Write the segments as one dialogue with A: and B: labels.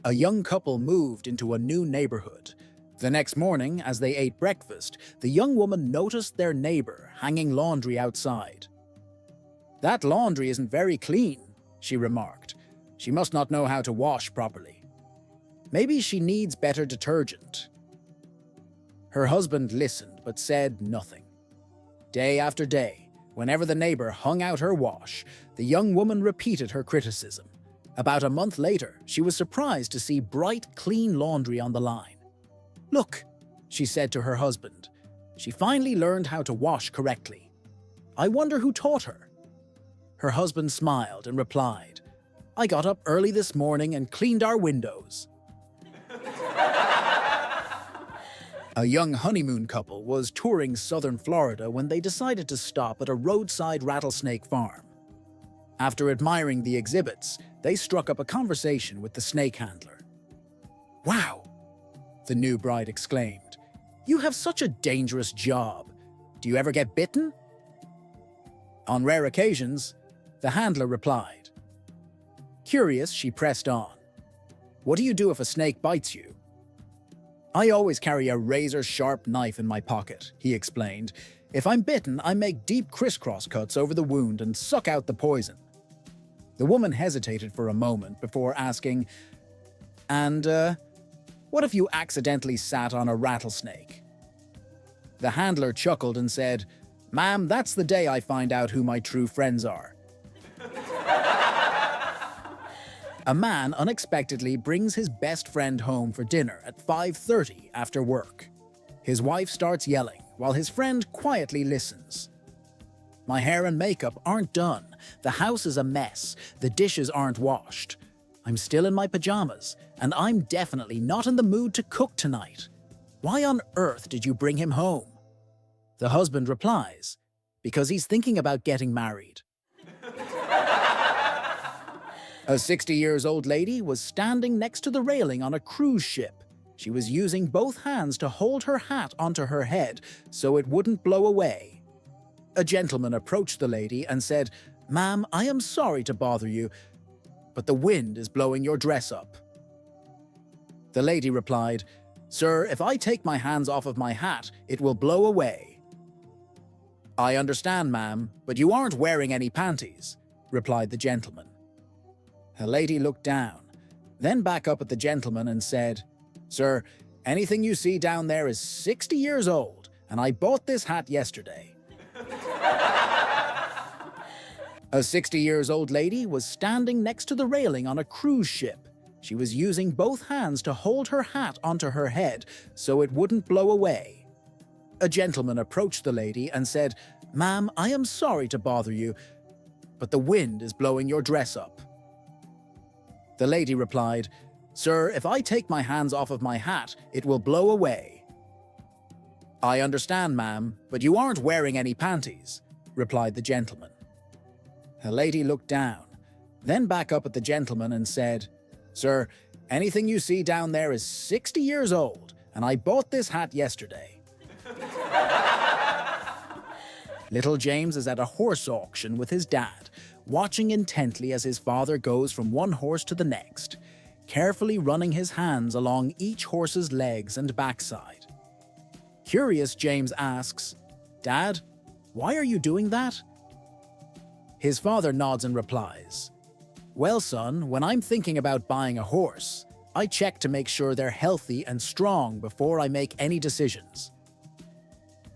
A: A young couple moved into a new neighborhood. The next morning, as they ate breakfast, the young woman noticed their neighbor hanging laundry outside. "That laundry isn't very clean," she remarked. "She must not know how to wash properly. Maybe she needs better detergent." Her husband listened but said nothing. Day after day, whenever the neighbor hung out her wash, the young woman repeated her criticism. About a month later, she was surprised to see bright, clean laundry on the line. "Look," she said to her husband, "she finally learned how to wash correctly. I wonder who taught her." Her husband smiled and replied, "I got up early this morning and cleaned our windows." A young honeymoon couple was touring southern Florida when they decided to stop at a roadside rattlesnake farm. After admiring the exhibits, they struck up a conversation with the snake handler. "Wow," the new bride exclaimed. "You have such a dangerous job. Do you ever get bitten?" "On rare occasions," the handler replied. Curious, she pressed on. "What do you do if a snake bites you?" "I always carry a razor-sharp knife in my pocket," he explained. "If I'm bitten, I make deep crisscross cuts over the wound and suck out the poison." The woman hesitated for a moment before asking, "And, what if you accidentally sat on a rattlesnake?" The handler chuckled and said, "Ma'am, that's the day I find out who my true friends are." A man unexpectedly brings his best friend home for dinner at 5:30 after work. His wife starts yelling while his friend quietly listens. "My hair and makeup aren't done. The house is a mess. The dishes aren't washed. I'm still in my pajamas, and I'm definitely not in the mood to cook tonight. Why on earth did you bring him home?" The husband replies, "Because he's thinking about getting married." A 60-year-old lady was standing next to the railing on a cruise ship. She was using both hands to hold her hat onto her head so it wouldn't blow away. A gentleman approached the lady and said, "Ma'am, I am sorry to bother you, but the wind is blowing your dress up." The lady replied, "Sir, if I take my hands off of my hat, it will blow away." "I understand, ma'am, but you aren't wearing any panties," replied the gentleman. The lady looked down, then back up at the gentleman and said, "Sir, anything you see down there is 60 years old, and I bought this hat yesterday." A 60-year-old lady was standing next to the railing on a cruise ship. She was using both hands to hold her hat onto her head so it wouldn't blow away. A gentleman approached the lady and said, "Ma'am, I am sorry to bother you, but the wind is blowing your dress up." The lady replied, "Sir, if I take my hands off of my hat, it will blow away." "I understand, ma'am, but you aren't wearing any panties," replied the gentleman. The lady looked down, then back up at the gentleman and said, "Sir, anything you see down there is 60 years old, and I bought this hat yesterday." Little James is at a horse auction with his dad, watching intently as his father goes from one horse to the next, carefully running his hands along each horse's legs and backside. Curious, James asks, "Dad, why are you doing that?" His father nods and replies, "Well, son, when I'm thinking about buying a horse, I check to make sure they're healthy and strong before I make any decisions."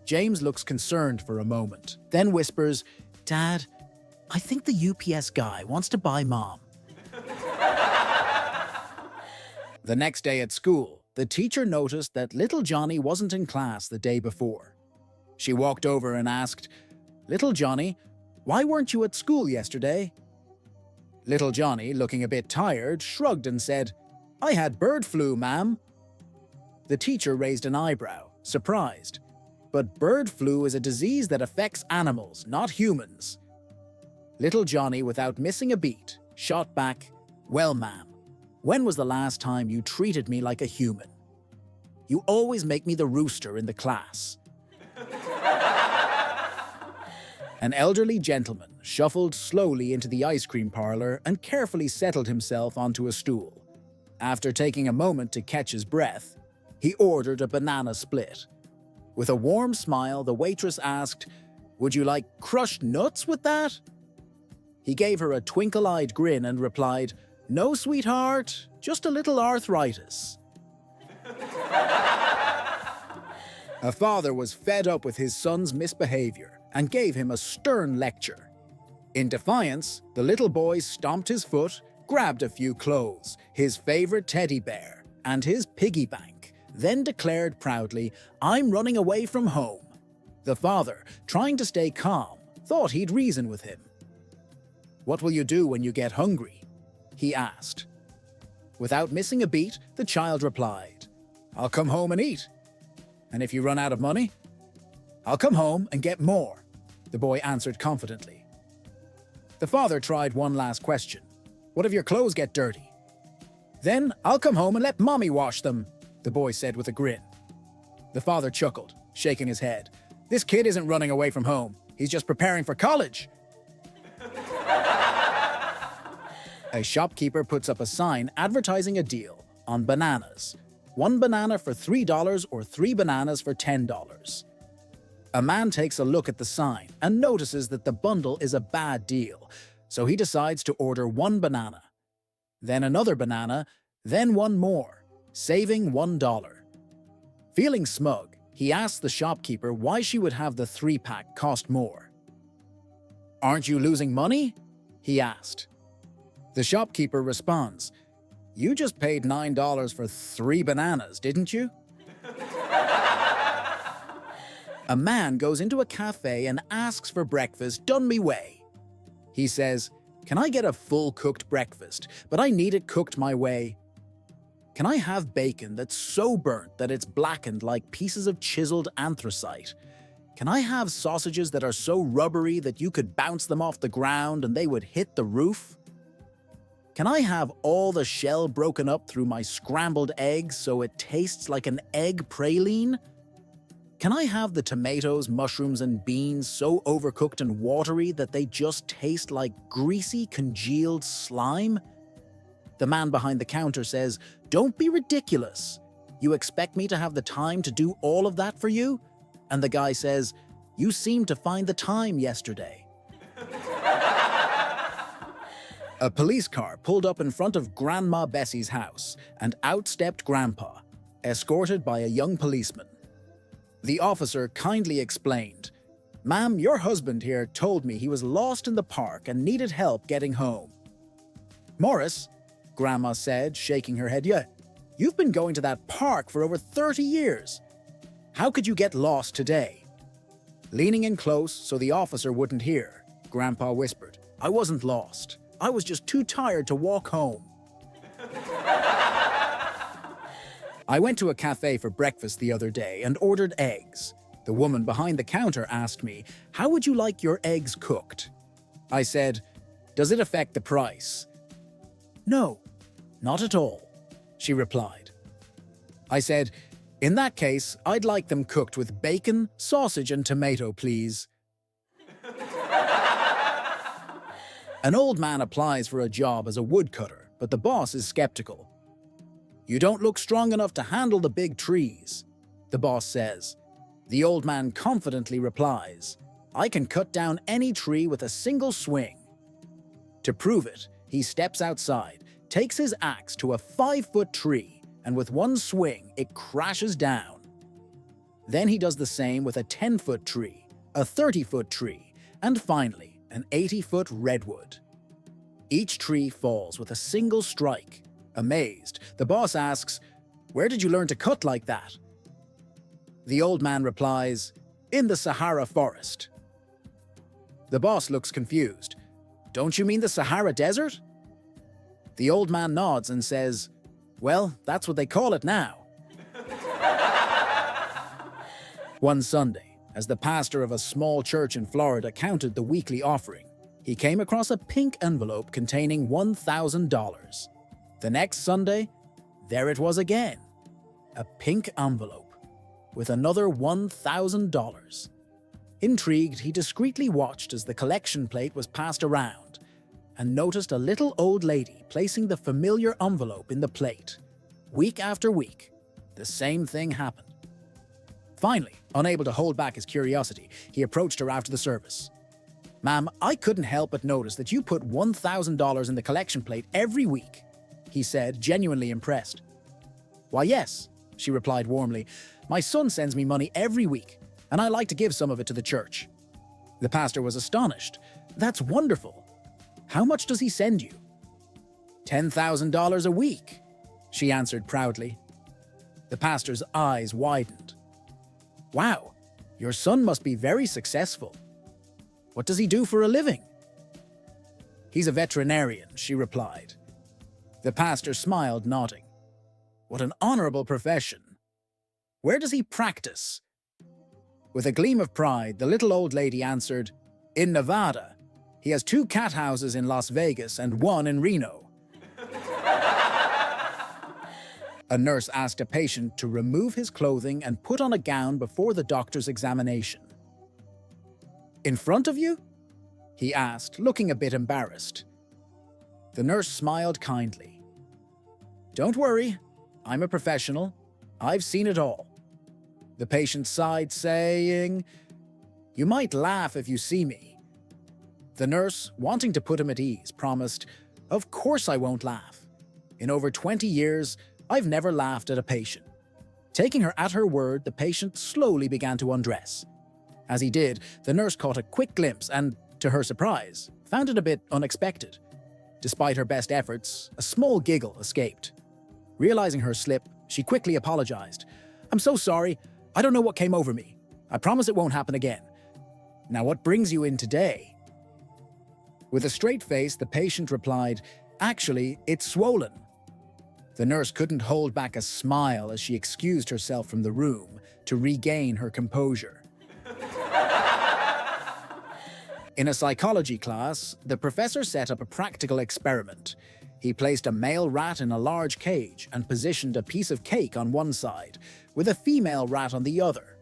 A: James looks concerned for a moment, then whispers, "Dad, I think the UPS guy wants to buy Mom." The next day at school, the teacher noticed that little Johnny wasn't in class the day before. She walked over and asked, "Little Johnny, why weren't you at school yesterday?" Little Johnny, looking a bit tired, shrugged and said, "I had bird flu, ma'am." The teacher raised an eyebrow, surprised. But bird flu is a disease that affects animals, not humans. Little Johnny, without missing a beat, shot back, "Well, ma'am, when was the last time you treated me like a human? You always make me the rooster in the class." An elderly gentleman shuffled slowly into the ice cream parlor and carefully settled himself onto a stool. After taking a moment to catch his breath, he ordered a banana split. With a warm smile, the waitress asked, "Would you like crushed nuts with that?" He gave her a twinkle-eyed grin and replied, "No, sweetheart, just a little arthritis." A father was fed up with his son's misbehavior and gave him a stern lecture. In defiance, the little boy stomped his foot, grabbed a few clothes, his favorite teddy bear, and his piggy bank, then declared proudly, "I'm running away from home." The father, trying to stay calm, thought he'd reason with him. "What will you do when you get hungry?" he asked. Without missing a beat, the child replied, "I'll come home and eat. And if you run out of money, I'll come home and get more," the boy answered confidently. The father tried one last question. "What if your clothes get dirty?" "Then I'll come home and let mommy wash them," the boy said with a grin. The father chuckled, shaking his head. "This kid isn't running away from home. He's just preparing for college." A shopkeeper puts up a sign advertising a deal on bananas. 1 banana for $3 or 3 bananas for $10. A man takes a look at the sign and notices that the bundle is a bad deal, so he decides to order 1 banana, then another banana, then one more, saving $1. Feeling smug, he asks the shopkeeper why she would have the 3-pack cost more. "Aren't you losing money?" he asked. The shopkeeper responds, "You just paid $9 for 3 bananas, didn't you?" A man goes into a cafe and asks for breakfast done me way. He says, "Can I get a full-cooked breakfast, but I need it cooked my way? Can I have bacon that's so burnt that it's blackened like pieces of chiseled anthracite? Can I have sausages that are so rubbery that you could bounce them off the ground and they would hit the roof? Can I have all the shell broken up through my scrambled eggs so it tastes like an egg praline? Can I have the tomatoes, mushrooms, and beans so overcooked and watery that they just taste like greasy, congealed slime?" The man behind the counter says, "Don't be ridiculous. You expect me to have the time to do all of that for you?" And the guy says, "You seemed to find the time yesterday." A police car pulled up in front of Grandma Bessie's house, and out stepped Grandpa, escorted by a young policeman. The officer kindly explained, "Ma'am, your husband here told me he was lost in the park and needed help getting home." "Morris," Grandma said, shaking her head, "Yeah, you've been going to that park for over 30 years. How could you get lost today?" Leaning in close so the officer wouldn't hear, Grandpa whispered, "I wasn't lost. I was just too tired to walk home." I went to a cafe for breakfast the other day and ordered eggs. The woman behind the counter asked me, "How would you like your eggs cooked?" I said, "Does it affect the price?" "No, not at all," she replied. I said, "In that case, I'd like them cooked with bacon, sausage, and tomato, please." An old man applies for a job as a woodcutter, but the boss is skeptical. "You don't look strong enough to handle the big trees," the boss says. The old man confidently replies, "I can cut down any tree with a single swing." To prove it, he steps outside, takes his axe to a 5-foot tree, and with one swing, it crashes down. Then he does the same with a 10-foot tree, a 30-foot tree, and finally, an 80-foot redwood. Each tree falls with a single strike. Amazed, the boss asks, "Where did you learn to cut like that?" The old man replies, "In the Sahara forest." The boss looks confused. "Don't you mean the Sahara Desert?" The old man nods and says, "Well, that's what they call it now." One Sunday, as the pastor of a small church in Florida counted the weekly offering, he came across a pink envelope containing $1,000. The next Sunday, there it was again, a pink envelope with another $1,000. Intrigued, he discreetly watched as the collection plate was passed around. and noticed a little old lady placing the familiar envelope in the plate. Week after week, the same thing happened. Finally, unable to hold back his curiosity, he approached her after the service. "Ma'am, I couldn't help but notice that you put $1,000 in the collection plate every week," he said, genuinely impressed. "Why, yes," she replied warmly. "My son sends me money every week, and I like to give some of it to the church." The pastor was astonished. "That's wonderful. How much does he send you?" $10,000 a week, she answered proudly. The pastor's eyes widened. "Wow, your son must be very successful. What does he do for a living?" "He's a veterinarian," she replied. The pastor smiled, nodding. "What an honorable profession. Where does he practice?" With a gleam of pride, the little old lady answered, "In Nevada. He has 2 cat houses in Las Vegas and 1 in Reno." A nurse asked a patient to remove his clothing and put on a gown before the doctor's examination. "In front of you?" he asked, looking a bit embarrassed. The nurse smiled kindly. "Don't worry, I'm a professional. I've seen it all." The patient sighed, saying, "You might laugh if you see me." The nurse, wanting to put him at ease, promised, "Of course I won't laugh. In over 20 years, I've never laughed at a patient." Taking her at her word, the patient slowly began to undress. As he did, the nurse caught a quick glimpse and, to her surprise, found it a bit unexpected. Despite her best efforts, a small giggle escaped. Realizing her slip, she quickly apologized. "I'm so sorry. I don't know what came over me. I promise it won't happen again. Now, what brings you in today?" With a straight face, the patient replied, "Actually, it's swollen." The nurse couldn't hold back a smile as she excused herself from the room to regain her composure. In a psychology class, the professor set up a practical experiment. He placed a male rat in a large cage and positioned a piece of cake on one side, with a female rat on the other.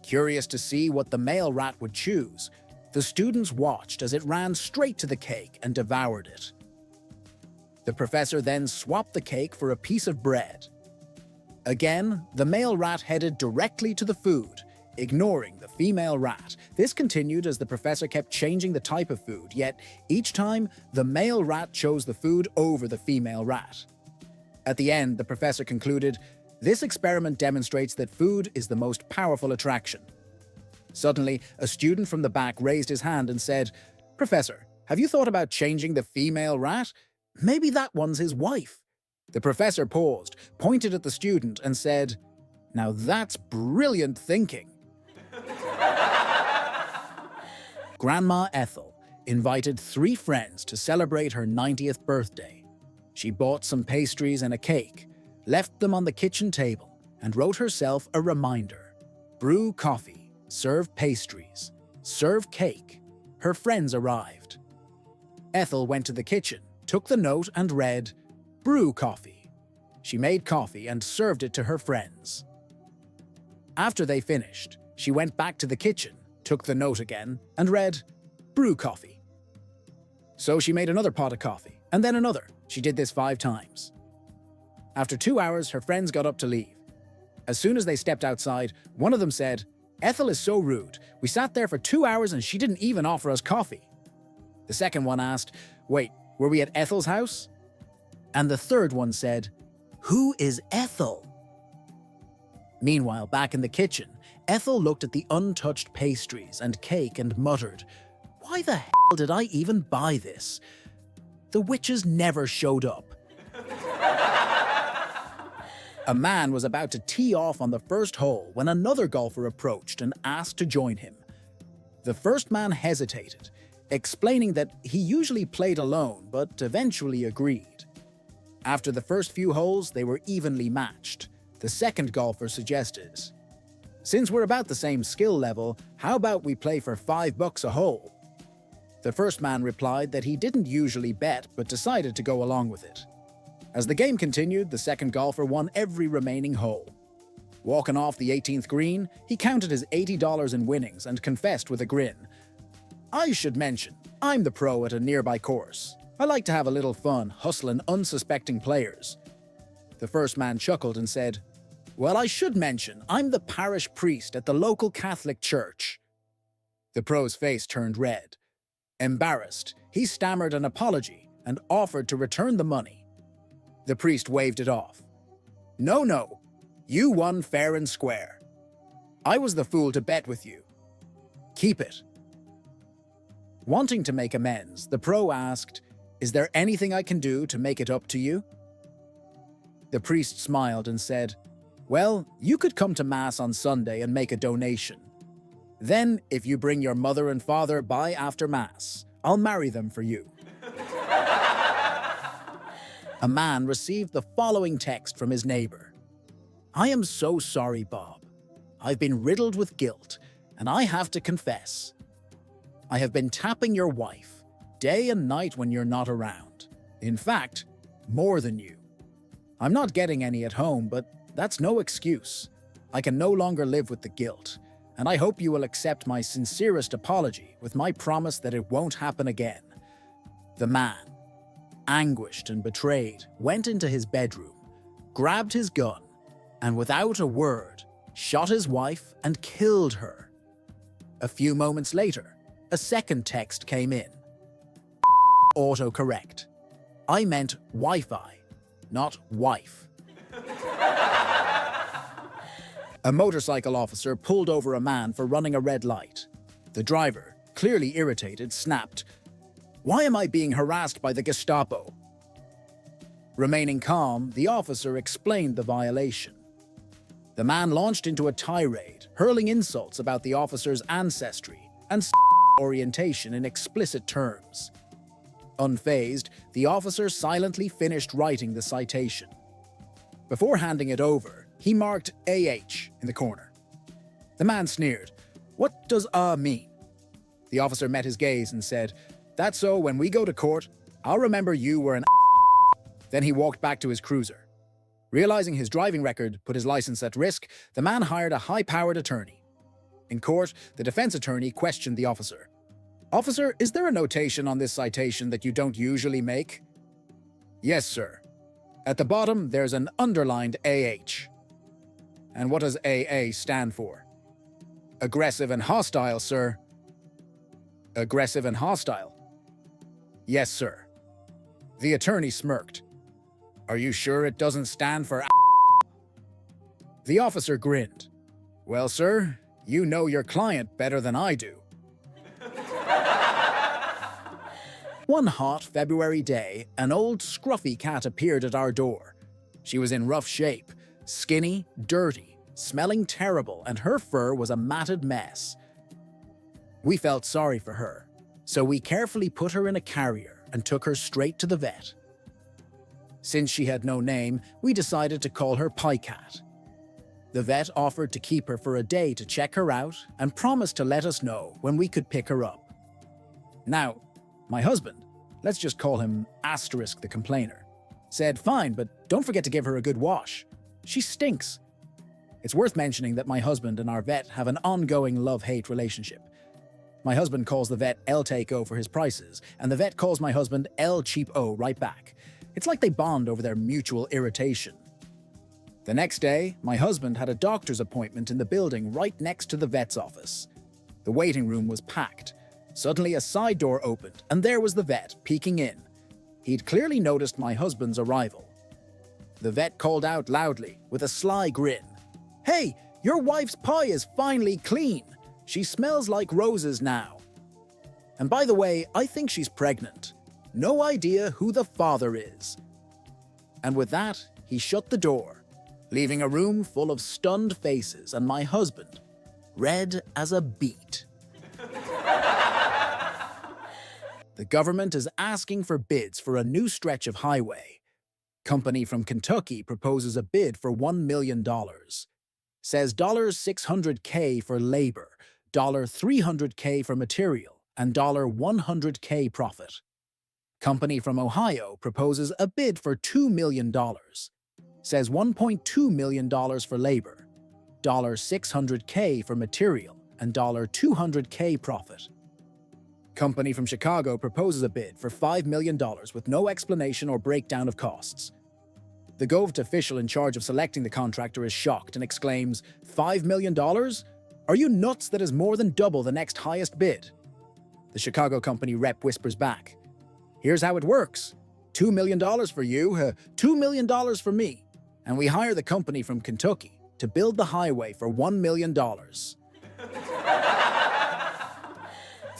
A: Curious to see what the male rat would choose, the students watched as it ran straight to the cake and devoured it. The professor then swapped the cake for a piece of bread. Again, the male rat headed directly to the food, ignoring the female rat. This continued as the professor kept changing the type of food, yet each time, the male rat chose the food over the female rat. At the end, the professor concluded, "This experiment demonstrates that food is the most powerful attraction." Suddenly, a student from the back raised his hand and said, "Professor, have you thought about changing the female rat? Maybe that one's his wife." The professor paused, pointed at the student, and said, "Now that's brilliant thinking." Grandma Ethel invited 3 friends to celebrate her 90th birthday. She bought some pastries and a cake, left them on the kitchen table, and wrote herself a reminder. Brew coffee, serve pastries, serve cake. Her friends arrived. Ethel went to the kitchen, took the note and read, "Brew coffee." She made coffee and served it to her friends. After they finished, she went back to the kitchen, took the note again, and read, "Brew coffee." So she made another pot of coffee, and then another. She did this 5 times. After 2 hours, her friends got up to leave. As soon as they stepped outside, one of them said, "Ethel is so rude. We sat there for 2 hours and she didn't even offer us coffee." The second one asked, "Wait, were we at Ethel's house?" And the third one said, "Who is Ethel?" Meanwhile, back in the kitchen, Ethel looked at the untouched pastries and cake and muttered, "Why the hell did I even buy this? The witches never showed up." A man was about to tee off on the first hole when another golfer approached and asked to join him. The first man hesitated, explaining that he usually played alone but eventually agreed. After the first few holes, they were evenly matched. The second golfer suggested, "Since we're about the same skill level, how about we play for $5 a hole?" The first man replied that he didn't usually bet but decided to go along with it. As the game continued, the second golfer won every remaining hole. Walking off the 18th green, he counted his $80 in winnings and confessed with a grin, "I should mention, I'm the pro at a nearby course. I like to have a little fun hustling unsuspecting players. The first man chuckled and said, "Well, I should mention, I'm the parish priest at the local Catholic church." The pro's face turned red. Embarrassed, he stammered an apology and offered to return the money. The priest waved it off. No, you won fair and square. I was the fool to bet with you. Keep it." Wanting to make amends, the pro asked, "Is there anything I can do to make it up to you?" The priest smiled and said, "Well, you could come to Mass on Sunday and make a donation. Then, if you bring your mother and father by after Mass, I'll marry them for you." A man received the following text from his neighbor. "I am so sorry, Bob. I've been riddled with guilt, and I have to confess. I have been tapping your wife, day and night when you're not around. In fact, more than you. I'm not getting any at home, but that's no excuse. I can no longer live with the guilt, and I hope you will accept my sincerest apology with my promise that it won't happen again." The man, anguished and betrayed, went into his bedroom, grabbed his gun, and without a word, shot his wife and killed her. A few moments later, a second text came in. Autocorrect. I meant Wi-Fi, not wife. A motorcycle officer pulled over a man for running a red light. The driver, clearly irritated, snapped, "Why am I being harassed by the Gestapo?" Remaining calm, the officer explained the violation. The man launched into a tirade, hurling insults about the officer's ancestry and orientation in explicit terms. Unfazed, the officer silently finished writing the citation. Before handing it over, he marked AH in the corner. The man sneered, "What does mean?" The officer met his gaze and said, "That's so when we go to court, I'll remember you were an." Then he walked back to his cruiser. Realizing his driving record put his license at risk, the man hired a high-powered attorney. In court, the defense attorney questioned the officer. "Officer, is there a notation on this citation that you don't usually make?" "Yes, sir. At the bottom, there's an underlined AH. "And what does AA stand for?" "Aggressive and hostile, sir." "Aggressive and hostile?" "Yes, sir." The attorney smirked. "Are you sure it doesn't stand for?" The officer grinned. "Well, sir, you know your client better than I do." One hot February day, an old scruffy cat appeared at our door. She was in rough shape, skinny, dirty, smelling terrible, and her fur was a matted mess. We felt sorry for her, so we carefully put her in a carrier and took her straight to the vet. Since she had no name, we decided to call her Pie Cat. The vet offered to keep her for a day to check her out and promised to let us know when we could pick her up. Now, my husband, let's just call him Asterisk the Complainer, said fine, but don't forget to give her a good wash. She stinks. It's worth mentioning that my husband and our vet have an ongoing love-hate relationship. My husband calls the vet El Take-O for his prices, and the vet calls my husband El Cheap-O right back. It's like they bond over their mutual irritation. The next day, my husband had a doctor's appointment in the building right next to the vet's office. The waiting room was packed. Suddenly, a side door opened, and there was the vet peeking in. He'd clearly noticed my husband's arrival. The vet called out loudly, with a sly grin, "Hey, your wife's pie is finally clean. She smells like roses now. And by the way, I think she's pregnant. No idea who the father is." And with that, he shut the door, leaving a room full of stunned faces and my husband, red as a beet. The government is asking for bids for a new stretch of highway. Company from Kentucky proposes a bid for $1 million. Says $600K for labor, $300K for material, and $100K profit. Company from Ohio proposes a bid for $2 million. Says $1.2 million for labor, $600K for material, and $200K profit. Company from Chicago proposes a bid for $5 million with no explanation or breakdown of costs. The Govt official in charge of selecting the contractor is shocked and exclaims, $5 million? Are you nuts? That is more than double the next highest bid. The Chicago company rep whispers back, here's how it works. $2 million for you, $2 million for me. And we hire the company from Kentucky to build the highway for $1 million.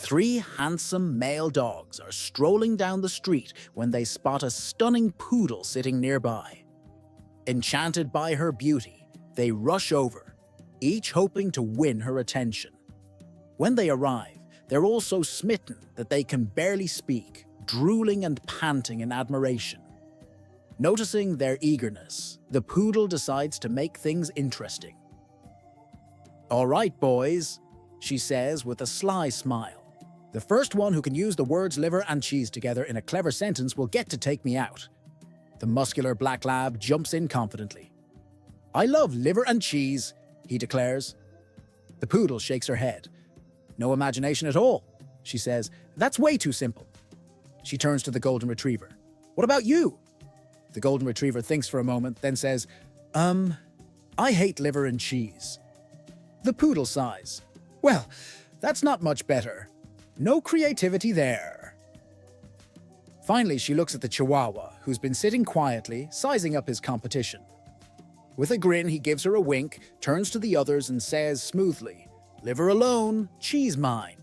A: 3 handsome male dogs are strolling down the street when they spot a stunning poodle sitting nearby. Enchanted by her beauty, they rush over, each hoping to win her attention. When they arrive, they're all so smitten that they can barely speak, drooling and panting in admiration. Noticing their eagerness, the poodle decides to make things interesting. "All right, boys," she says with a sly smile. "The first one who can use the words liver and cheese together in a clever sentence will get to take me out." The muscular black lab jumps in confidently. "I love liver and cheese," he declares. The poodle shakes her head. "No imagination at all," she says. "That's way too simple." She turns to the golden retriever. "What about you?" The golden retriever thinks for a moment, then says, I hate liver and cheese." The poodle sighs. "Well, that's not much better. No creativity there." Finally, she looks at the chihuahua, who's been sitting quietly, sizing up his competition. With a grin, he gives her a wink, turns to the others and says smoothly, "Liver alone, cheese mine."